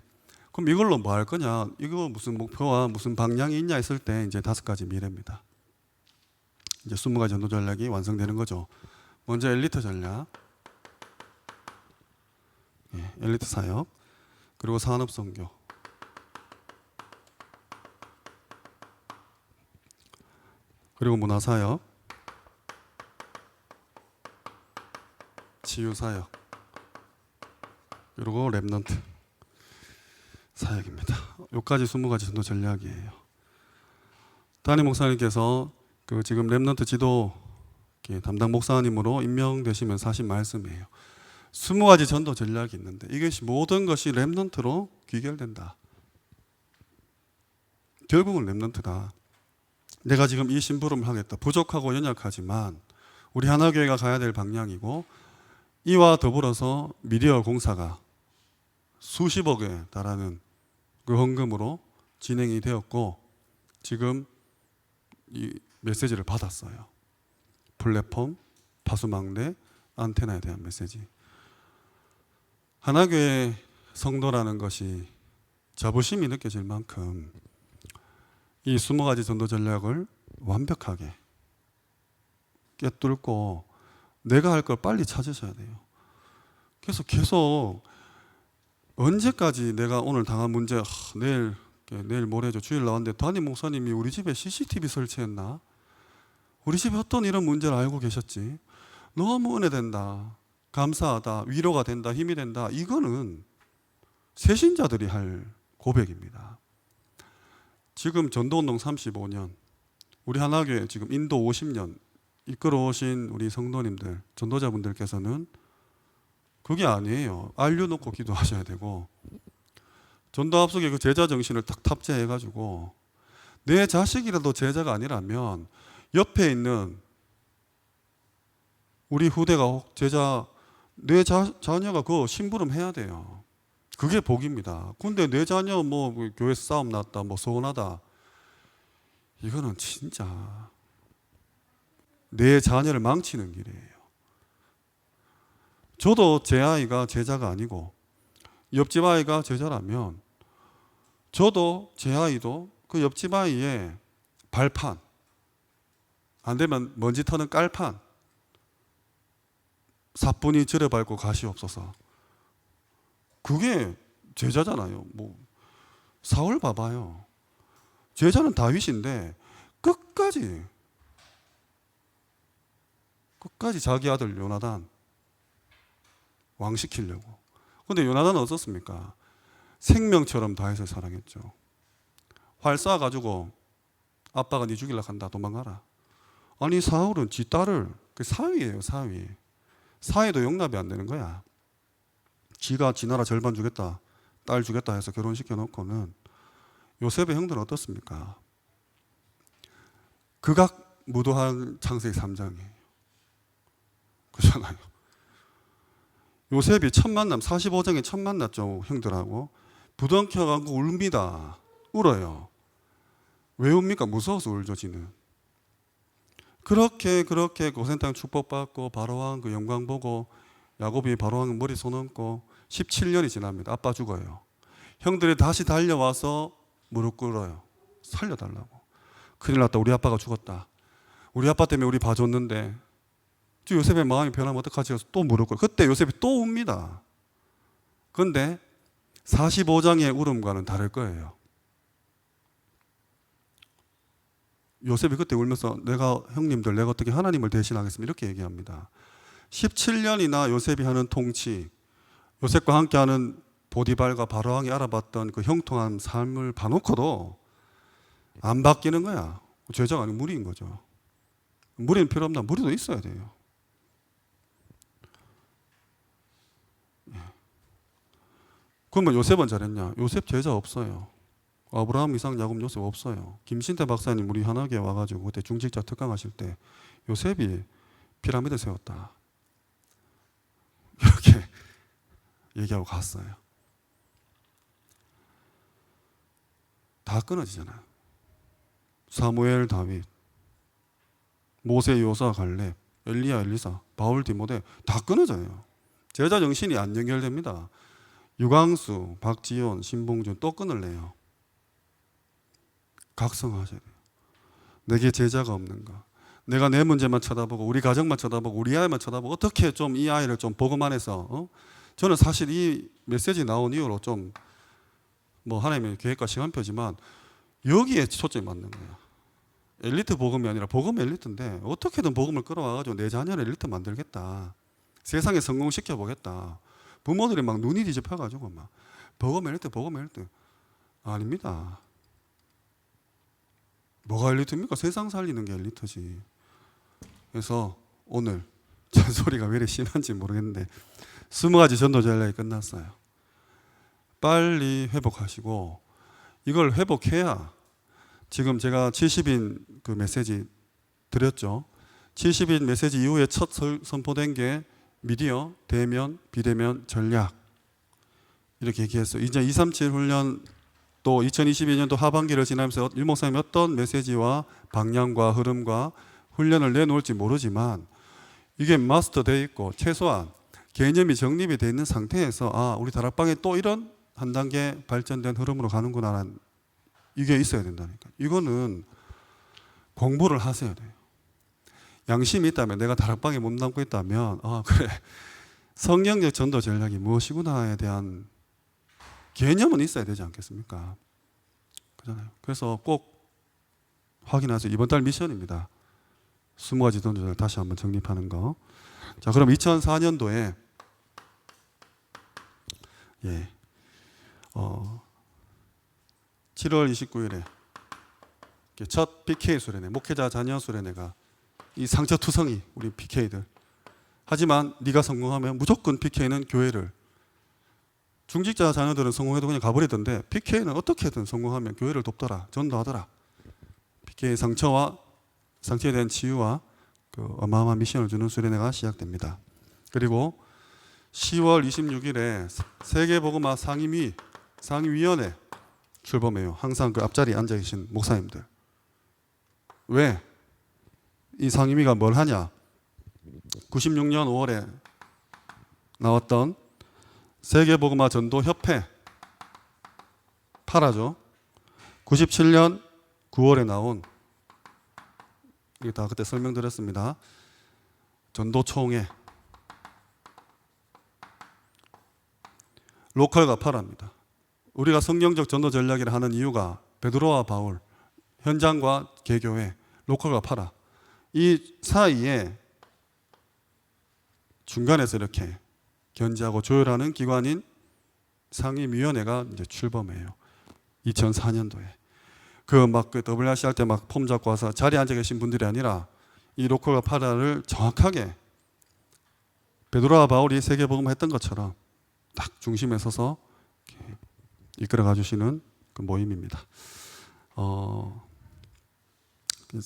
그럼 이걸로 뭐 할 거냐? 이거 무슨 목표와 무슨 방향이 있냐 했을 때 이제 5가지 미래입니다. 이제 20가지 전도 전략이 완성되는 거죠. 먼저 엘리트 전략, 엘리트 사역, 그리고 산업 선교, 그리고 문화 사역, 치유 사역, 그리고 랩넌트 사역입니다. 여기까지 20가지 전도 전략이에요. 담임 목사님께서 그 지금 랩넌트 지도 담당 목사님으로 임명되시면서 하신 말씀이에요. 20가지 전도 전략이 있는데 이것이 모든 것이 랩넌트로 귀결된다. 결국은 랩넌트다. 내가 지금 이 심부름을 하겠다. 부족하고 연약하지만 우리 하나교회가 가야 될 방향이고, 이와 더불어서 미디어 공사가 수십억에 달하는 그 헌금으로 진행이 되었고, 지금 이 메시지를 받았어요. 플랫폼, 파수망대, 안테나에 대한 메시지. 하나교회 성도라는 것이 자부심이 느껴질 만큼 이 20가지 전도 전략을 완벽하게 꿰뚫고 내가 할 걸 빨리 찾으셔야 돼요. 그래서 계속 언제까지 내가 오늘 당한 문제, 내일 모레죠. 주일 나왔는데 담임 목사님이 우리 집에 CCTV 설치했나? 우리 집에 어떤 이런 문제를 알고 계셨지? 너무 은혜된다, 감사하다, 위로가 된다, 힘이 된다. 이거는 새신자들이 할 고백입니다. 지금 전도운동 35년, 우리 하나교회 지금 인도 50년 이끌어오신 우리 성도님들, 전도자분들께서는 그게 아니에요. 알려놓고 기도하셔야 되고, 전도합 속에 그 제자 정신을 딱 탑재해가지고 내 자식이라도 제자가 아니라면 옆에 있는 우리 후대가 제자, 내 자녀가 그 심부름 해야 돼요. 그게 복입니다. 근데 내 자녀 뭐 교회에서 싸움 났다, 뭐 서운하다, 이거는 진짜 내 자녀를 망치는 길이에요. 저도 제 아이가 제자가 아니고 옆집 아이가 제자라면 저도 제 아이도 그 옆집 아이의 발판, 안 되면 먼지 터는 깔판 사뿐히 절여밟고 가시옵소서. 그게 제자잖아요. 뭐 사울 봐봐요. 제자는 다윗인데 끝까지 자기 아들 요나단 왕시키려고. 근데 요나단은 어떻습니까? 생명처럼 다윗을 사랑했죠. 활 쏴가지고 아빠가 네 죽이려고 한다, 도망가라. 아니 사울은 지 딸을, 그 사위예요, 사위. 사위도 용납이 안 되는 거야. 지가 지 나라 절반 주겠다, 딸 주겠다 해서 결혼시켜 놓고는 요셉의 형들은 어떻습니까? 극악무도한 창세기 3장이에요. 그렇잖아요. 요셉이 첫 만남, 45장에 첫 만났죠, 형들하고. 부둥켜가지고 울입니다. 울어요. 왜 웁니까? 무서워서 울죠, 지는. 그렇게 고센 땅 축복받고 바로왕 그 영광 보고 야곱이 바로왕 머리 손 얹고 17년이 지납니다. 아빠 죽어요. 형들이 다시 달려와서 무릎 꿇어요. 살려달라고. 큰일 났다, 우리 아빠가 죽었다. 우리 아빠 때문에 우리 봐줬는데 요셉의 마음이 변하면 어떡하지? 해서 또 무릎 꿇어요. 그때 요셉이 또 웁니다. 그런데 45장의 울음과는 다를 거예요. 요셉이 그때 울면서 내가 어떻게 하나님을 대신하겠습니다, 이렇게 얘기합니다. 17년이나 요셉이 하는 통치, 요셉과 함께하는 보디발과 바로왕이 알아봤던 그 형통한 삶을 봐놓고도 안 바뀌는 거야. 죄자가 아니고 무리인 거죠. 무리는 필요 없나? 무리도 있어야 돼요. 그러면 요셉은 잘했냐? 요셉 제자 없어요. 아브라함, 이삭, 야곱, 요셉 없어요. 김신태 박사님 우리 하나교회 와가지고 그때 중직자 특강하실 때 요셉이 피라미드 세웠다, 이렇게 얘기하고 갔어요. 다 끊어지잖아요. 사무엘, 다윗, 모세, 요사, 갈렙, 엘리야, 엘리사, 바울, 디모데 다 끊어져요. 제자 정신이 안 연결됩니다. 유광수, 박지원, 신봉준 또 끊을래요. 각성하셔야 돼요. 내게 제자가 없는가? 내가 내 문제만 쳐다보고 우리 가정만 쳐다보고 우리 아이만 쳐다보고 어떻게 좀 이 아이를 좀 보고만 해서 저는 사실 이 메시지 나온 이후로 좀 뭐 하나님의 계획과 시간표지만 여기에 초점이 맞는 거야. 엘리트 복음이 아니라 복음 엘리트인데 어떻게든 복음을 끌어와가지고 내 자녀를 엘리트 만들겠다. 세상에 성공시켜 보겠다. 부모들이 막 눈이 뒤집혀가지고 막 복음 엘리트 복음 엘리트 아닙니다. 뭐가 엘리트입니까? 세상 살리는 게 엘리트지. 그래서 오늘 잔소리가 왜 이렇게 심한지 모르겠는데 20가지 전도 전략이 끝났어요. 빨리 회복하시고 이걸 회복해야 지금 제가 70인 그 메시지 드렸죠. 70인 메시지 이후에 첫 선포된 게 미디어, 대면, 비대면 전략 이렇게 얘기했어요. 이제 237 훈련 또 2022년도 하반기를 지나면서 일 목사님이 어떤 메시지와 방향과 흐름과 훈련을 내놓을지 모르지만 이게 마스터되어 있고 최소한 개념이 정립이 되어 있는 상태에서 우리 다락방에 또 이런 한 단계 발전된 흐름으로 가는구나라는 이게 있어야 된다니까. 이거는 공부를 하셔야 돼요. 양심이 있다면 내가 다락방에 몸담고 있다면 그래 성경적 전도 전략이 무엇이구나에 대한 개념은 있어야 되지 않겠습니까? 그렇잖아요. 그래서 꼭 확인하세요. 이번 달 미션입니다. 20가지 전도 전략 다시 한번 정립하는 거. 자, 그럼 2004년도에 7월 29일에 첫 PK 수련회, 목회자 자녀 수련회가 이 상처투성이 우리 PK들. 하지만 네가 성공하면 무조건 PK는 교회를 중직자 자녀들은 성공해도 그냥 가버리던데 PK는 어떻게든 성공하면 교회를 돕더라, 전도하더라. PK 상처에 대한 치유와 그 어마어마한 미션을 주는 수련회가 시작됩니다. 그리고 10월 26일에 세계복음화 상임위원회 출범해요. 항상 그 앞자리에 앉아 계신 목사님들. 왜? 이 상임위가 뭘 하냐? 96년 5월에 나왔던 세계복음화 전도협회 파라죠. 97년 9월에 나온 이게 다 그때 설명드렸습니다. 전도총회 로컬과 파라입니다. 우리가 성경적 전도 전략이라 하는 이유가 베드로와 바울, 현장과 개교회, 로컬과 파라 이 사이에 중간에서 이렇게 견제하고 조율하는 기관인 상임위원회가 이제 출범해요. 2004년도에 그 WRC 할 때 막 폼 잡고 와서 자리에 앉아 계신 분들이 아니라 이 로컬과 파라를 정확하게 베드로와 바울이 세계복음을 했던 것처럼 딱 중심에 서서 이끌어 가주시는 그 모임입니다.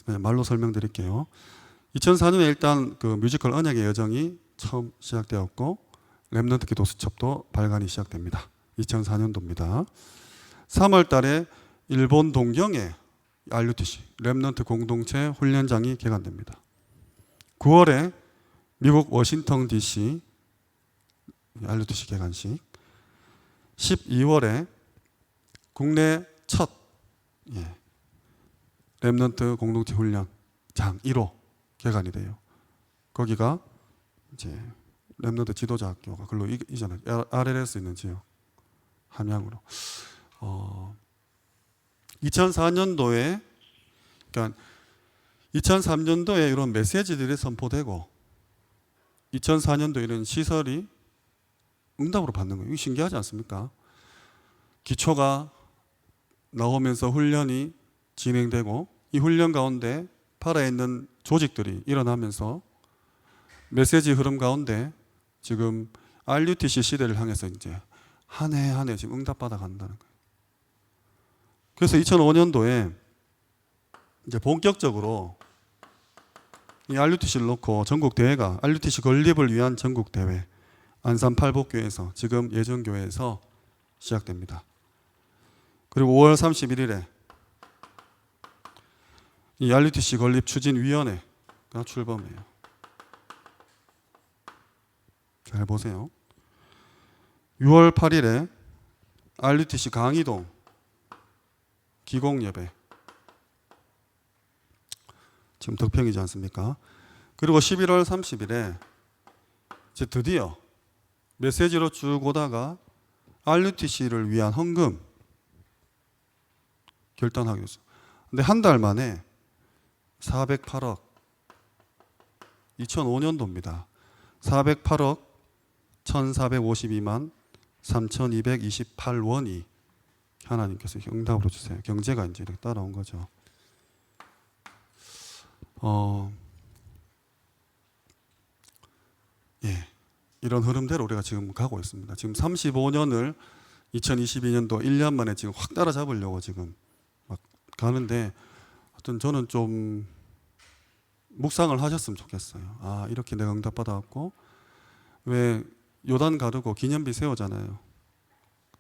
그냥 말로 설명드릴게요. 2004년에 일단 그 뮤지컬 언약의 여정이 처음 시작되었고 렘넌트 기도수첩도 발간이 시작됩니다. 2004년도입니다. 3월 달에 일본 동경에 RUTC 렘넌트 공동체 훈련장이 개관됩니다. 9월에 미국 워싱턴 DC RUTC 개관식, 12월에 국내 첫 렘넌트 공동체 훈련장 1호 개관이 돼요. 거기가 이제 렘넌트 지도자 학교가 글로 이전해 RLS 있는 지역 함양으로. 2004년도에 그러니까 2003년도에 이런 메시지들이 선포되고 2004년도에 이런 시설이 응답으로 받는 거예요. 이거 신기하지 않습니까? 기초가 나오면서 훈련이 진행되고 이 훈련 가운데 파라에 있는 조직들이 일어나면서 메시지 흐름 가운데 지금 RUTC 시대를 향해서 이제 한 해 한 해 지금 응답받아 간다는 거예요. 그래서 2005년도에 이제 본격적으로 이 RUTC를 놓고 전국 대회가 RUTC 건립을 위한 전국 대회 안산 팔복교회에서 지금 예정교회에서 시작됩니다. 그리고 5월 31일에 이 RUTC 건립 추진위원회가 출범해요. 잘 보세요. 6월 8일에 RUTC 강의동 기공예배. 지금 덕평이지 않습니까? 그리고 11월 30일에 이제 드디어 메시지로 쭉 오다가 RUTC를 위한 헌금 결단하게 됐어요. 근데 한 달 만에 408억, 2005년도입니다. 408억 1452만 3228원이 하나님께서 응답으로 주세요. 경제가 이제 이렇게 따라온 거죠. 예, 이런 흐름대로 우리가 지금 가고 있습니다. 지금 35년을 2022년도 1년 만에 지금 확 따라잡으려고 지금 막 가는데, 하여튼 저는 좀 묵상을 하셨으면 좋겠어요. 아, 이렇게 내가 응답 받아왔고, 왜 요단 가르고 기념비 세우잖아요.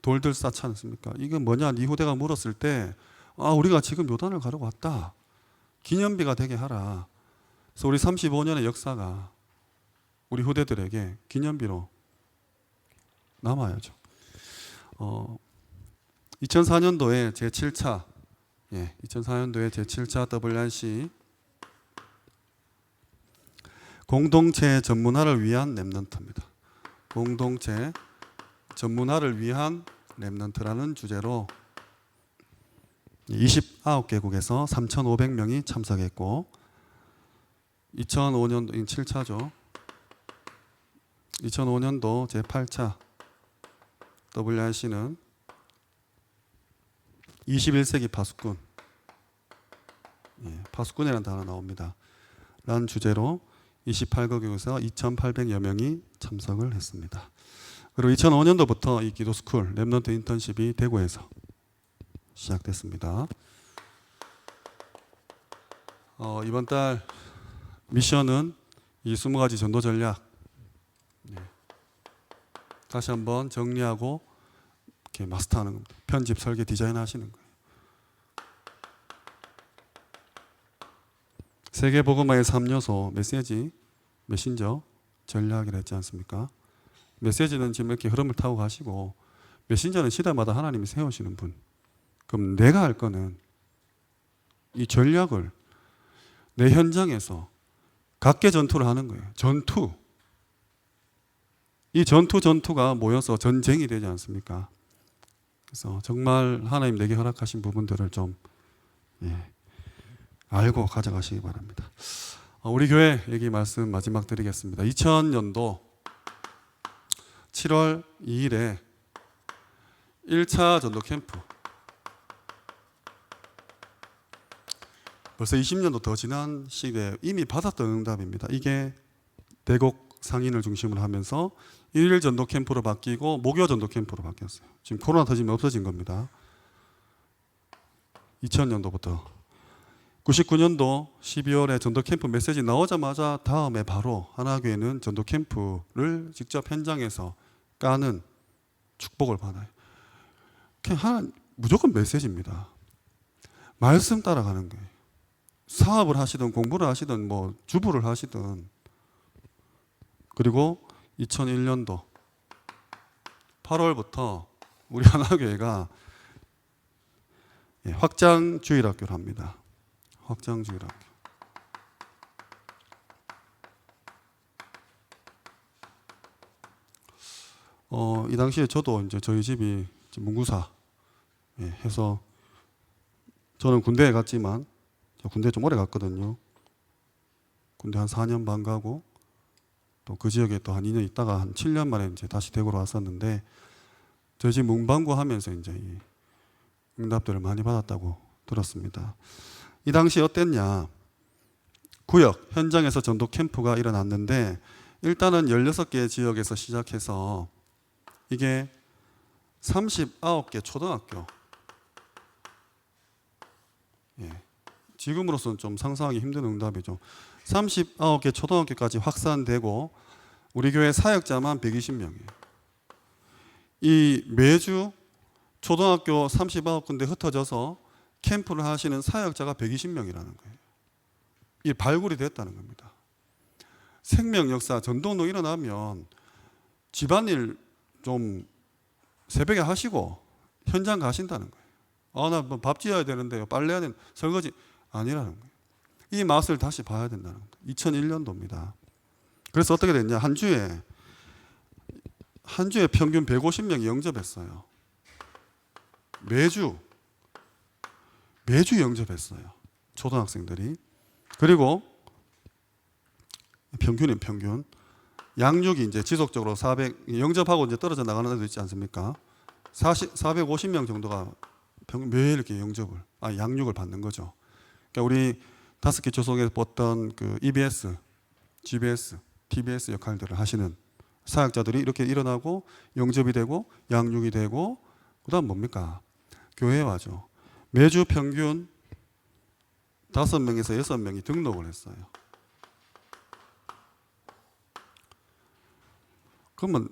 돌들 쌓지 않습니까? 이게 뭐냐? 네 후대가 물었을 때, 아, 우리가 지금 요단을 가르고 왔다. 기념비가 되게 하라. 그래서 우리 35년의 역사가 우리 후대들에게 기념비로 남아야죠. 2004년도에 제7차, 2004년도에 제7차 WRC 공동체 전문화를 위한 랩넌트입니다. 공동체 전문화를 위한 랩넌트라는 주제로 29개국에서 3,500명이 참석했고, 2005년도 7차죠. 2005년도 제8차 WRC는 21세기 파수꾼, 파수꾼이라는 단어 나옵니다. 라는 주제로 28개국에서 2,800여 명이 참석을 했습니다. 그리고 2005년도부터 이 기도스쿨 랩넌트 인턴십이 대구에서 시작됐습니다. 이번 달 미션은 이 20가지 전도 전략 다시 한번 정리하고 이렇게 마스터하는 겁니다. 편집, 설계, 디자인 하시는 거예요. 세계복음화의 3요소 메시지, 메신저, 전략이라 했지 않습니까? 메시지는 지금 이렇게 흐름을 타고 가시고, 메신저는 시대마다 하나님이 세우시는 분. 그럼 내가 할 거는 이 전략을 내 현장에서 각계 전투를 하는 거예요. 전투. 이 전투가 모여서 전쟁이 되지 않습니까? 그래서 정말 하나님 내게 허락하신 부분들을 좀 알고 가져가시기 바랍니다. 우리 교회 얘기 말씀 마지막 드리겠습니다. 2000년도 7월 2일에 1차 전도 캠프, 벌써 20년도 더 지난 시기에 이미 받았던 응답입니다. 이게 대곡 상인을 중심으로 하면서 일일 전도 캠프로 바뀌고 목요 전도 캠프로 바뀌었어요. 지금 코로나 터지면 없어진 겁니다. 2000년도부터 99년도 12월에 전도 캠프 메시지 나오자마자 다음에 바로 하나교회는 전도 캠프를 직접 현장에서 까는 축복을 받아요. 무조건 메시지입니다. 말씀 따라가는 거예요. 사업을 하시든 공부를 하시든 뭐 주부를 하시든. 그리고 2001년도 8월부터 우리 하나교회가 확장 주일학교를 합니다. 확장 주일학교. 이 당시에 저도 이제 저희 집이 문구사 해서 저는 군대에 갔지만 군대 좀 오래 갔거든요. 군대 한 4년 반 가고 또 그 지역에 또 한 2년 있다가 한 7년 만에 이제 다시 대구로 왔었는데, 저희 집 문방구 하면서 이제 이 응답들을 많이 받았다고 들었습니다. 이 당시 어땠냐? 구역 현장에서 전도 캠프가 일어났는데, 일단은 16개 지역에서 시작해서 이게 39개 초등학교, 지금으로서는 좀 상상하기 힘든 응답이죠. 39개 초등학교까지 확산되고 우리 교회 사역자만 120명이에요. 이 매주 초등학교 39군데 흩어져서 캠프를 하시는 사역자가 120명이라는 거예요. 이 발굴이 됐다는 겁니다. 생명 역사, 전도운동 일어나면 집안일 좀 새벽에 하시고 현장 가신다는 거예요. 나 밥 지어야 되는데요, 빨래 해야 되는, 설거지 아니라는 거예요. 이 맛을 다시 봐야 된다는 겁니다. 2001년도입니다. 그래서 어떻게 됐냐? 한 주에 평균 150명이 영접했어요. 매주 영접했어요. 초등학생들이. 그리고 평균 양육이 이제 지속적으로 400 영접하고 이제 떨어져 나가는 애도 있지 않습니까? 450명 정도가 매일 이렇게 양육을 받는 거죠. 그러니까 우리 5개 조선에서 봤던 그 EBS, GBS, TBS 역할들을 하시는 사역자들이 이렇게 일어나고 영접이 되고 양육이 되고 그다음 뭡니까? 교회에 와죠. 매주 평균 5명에서 6명이 등록을 했어요. 그러면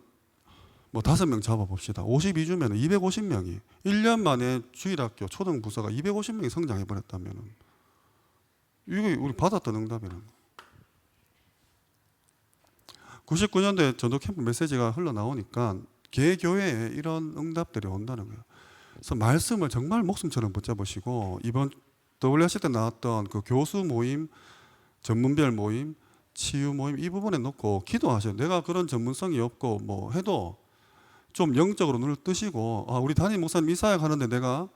뭐 5명 잡아봅시다. 52주면 250명이 1년 만에 주일학교 초등부서가 250명이 성장해버렸다면 이거 우리 받았던 응답이라는 거예요. 99년도에 전도 캠프 메시지가 흘러나오니까 개교회에 이런 응답들이 온다는 거예요. 그래서 말씀을 정말 목숨처럼 붙잡으시고 이번 WRC 때 나왔던 그 교수 모임, 전문별 모임, 치유 모임 이 부분에 놓고 기도하셔요. 내가 그런 전문성이 없고 뭐 해도 좀 영적으로 눈을 뜨시고 우리 담임 목사님 이 사역 하는데 내가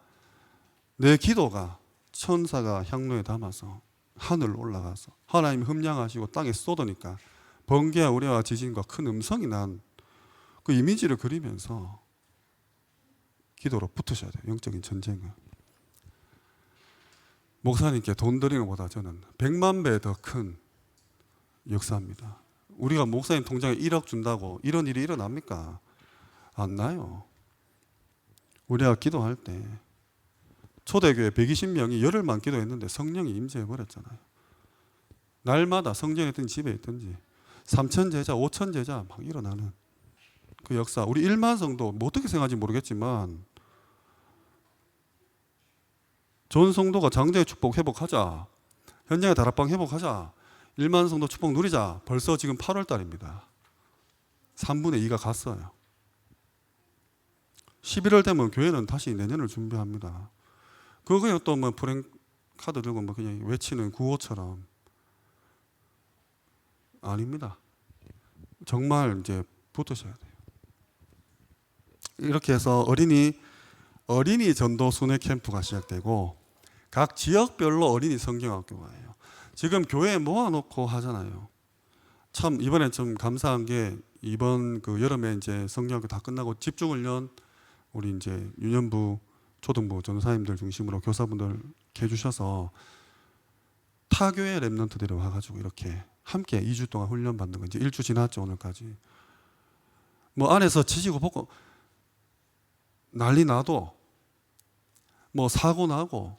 내 기도가 천사가 향로에 담아서 하늘로 올라가서 하나님이 흠량하시고 땅에 쏟으니까 번개와 우레와 지진과 큰 음성이 난 그 이미지를 그리면서 기도로 붙으셔야 돼요. 영적인 전쟁을. 목사님께 돈 드리는 것보다 저는 100만 배 더 큰 역사입니다. 우리가 목사님 통장에 1억 준다고 이런 일이 일어납니까? 안 나요. 우리가 기도할 때 초대교회 120명이 열흘만 기도했는데 성령이 임재해 버렸잖아요. 날마다 성전에 있든지 집에 있든지 3천 제자, 5천 제자 막 일어나는 그 역사. 우리 1만 성도 뭐 어떻게 생각하는지 모르겠지만 전 성도가 장제의 축복 회복하자, 현장의 다락방 회복하자, 1만 성도 축복 누리자. 벌써 지금 8월 달입니다. 3분의 2가 갔어요. 11월 되면 교회는 다시 내년을 준비합니다. 그거에 또 뭐 프랭카드 들고 뭐 그냥 외치는 구호처럼 아닙니다. 정말 이제 붙으셔야 돼요. 이렇게 해서 어린이 전도 순회 캠프가 시작되고 각 지역별로 어린이 성경학교가 해요. 지금 교회에 모아놓고 하잖아요. 참 이번에 좀 감사한 게 이번 그 여름에 이제 성경학교 다 끝나고 집중훈련 우리 이제 유년부 초등부 전도사님들 중심으로 교사분들 해주셔서 타교회 랩런트들이 와가지고 이렇게 함께 2주 동안 훈련 받는 거 이제 1주 지났죠. 오늘까지 뭐 안에서 지지고 볶고 난리 나도 뭐 사고 나고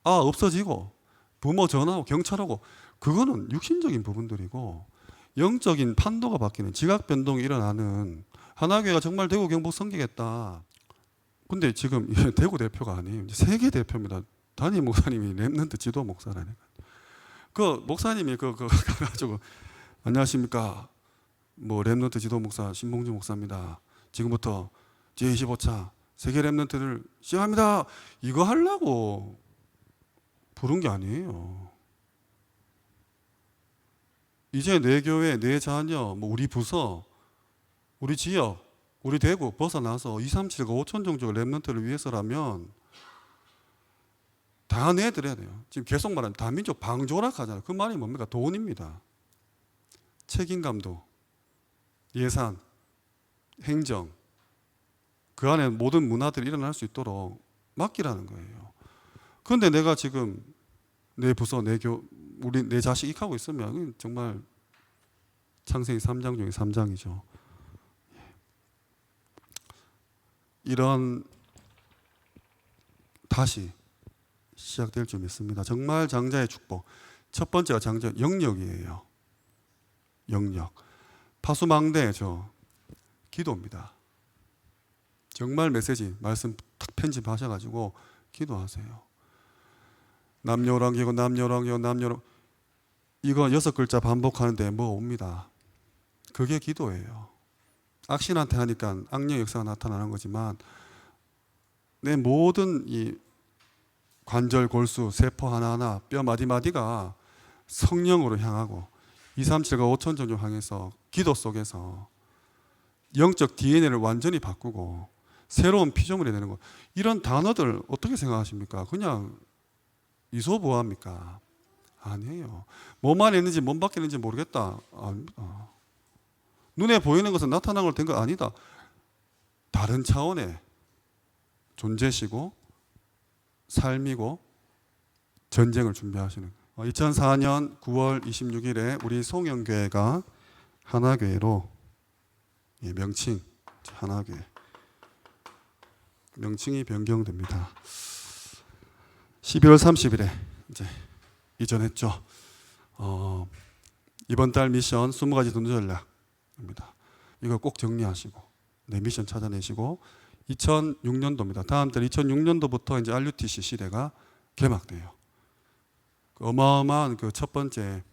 없어지고 부모 전화하고 경찰 오고 그거는 육신적인 부분들이고 영적인 판도가 바뀌는 지각 변동이 일어나는 하나교회가 정말 대구 경북 섬기겠다. 근데 지금 대구 대표가 아니에요. 세계 대표입니다. 담임 목사님이 랩런트 지도 목사라니까. 그 목사님이 가가지고 안녕하십니까. 뭐 랩런트 지도 목사 신봉주 목사입니다. 지금부터 제25차 세계 랩런트를 시작합니다. 이거 하려고 부른 게 아니에요. 이제 내 교회, 내 자녀, 뭐 우리 부서, 우리 지역, 우리 대구 벗어나서 237과 5천 종족의 랩런트를 위해서라면 다 내드려야 돼요. 지금 계속 말하는 다민족 방조락 하잖아요. 그 말이 뭡니까? 돈입니다. 책임감도, 예산, 행정, 그 안에 모든 문화들이 일어날 수 있도록 맡기라는 거예요. 그런데 내가 지금 내 부서, 내 자식 익하고 있으면 정말 창세기 3장 중에 3장이죠. 이런 다시 시작될 줄 믿습니다. 정말 장자의 축복. 첫 번째가 장자 영역이에요. 영역. 파수망대 기도입니다. 정말 메시지 말씀 탁 편집하셔가지고 기도하세요. 남녀랑계고 남녀랑 이거 6글자 반복하는데 뭐 옵니다. 그게 기도예요. 악신한테 하니까 악령 역사가 나타나는 거지만 내 모든 이 관절, 골수, 세포 하나하나, 뼈 마디마디가 성령으로 향하고 237과 5천 종교 향해서 기도 속에서 영적 DNA를 완전히 바꾸고 새로운 피조물이 되는 거. 이런 단어들 어떻게 생각하십니까? 그냥 이소부합니까? 아니에요. 몸 안에 있는지 몸 밖에 있는지 모르겠다. 눈에 보이는 것은 나타난 걸 된 거 아니다. 다른 차원의 존재시고 삶이고 전쟁을 준비하시는 거예요. 2004년 9월 26일에 우리 송영교회가 하나교회로 명칭 하나교회 명칭이 변경됩니다. 12월 30일에 이제 이전했죠. 이번 달 미션 20가지 전도 전략입니다. 이거 꼭 정리하시고 내 미션 찾아내시고 2006년도입니다. 다음 달 2006년도부터 이제 RUTC 시대가 개막돼요. 어마어마한 그 첫 번째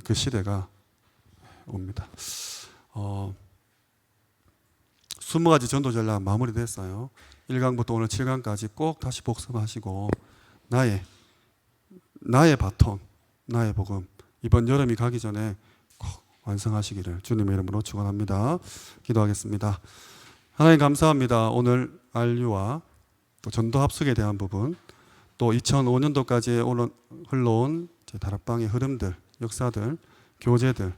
그 시대가 옵니다. 20가지 전도 전략 마무리됐어요. 1강부터 오늘 7강까지 꼭 다시 복습하시고 나의 바톤, 나의 복음 이번 여름이 가기 전에 꼭 완성하시기를 주님의 이름으로 축원합니다. 기도하겠습니다. 하나님 감사합니다. 오늘 RU와 또 전도 합숙에 대한 부분 또 2005년도까지 흘러온 다락방의 흐름들, 역사들, 교제들,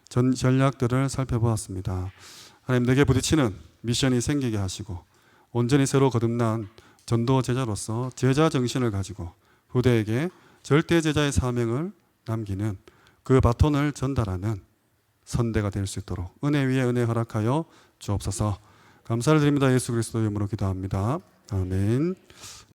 전략들을 살펴보았습니다. 하나님 내게 부딪히는 미션이 생기게 하시고 온전히 새로 거듭난 전도 제자로서 제자 정신을 가지고 후대에게 절대 제자의 사명을 남기는 그 바톤을 전달하는 선대가 될 수 있도록 은혜 위에 은혜 허락하여 주옵소서. 감사를 드립니다. 예수 그리스도의 이름으로 기도합니다. 아멘.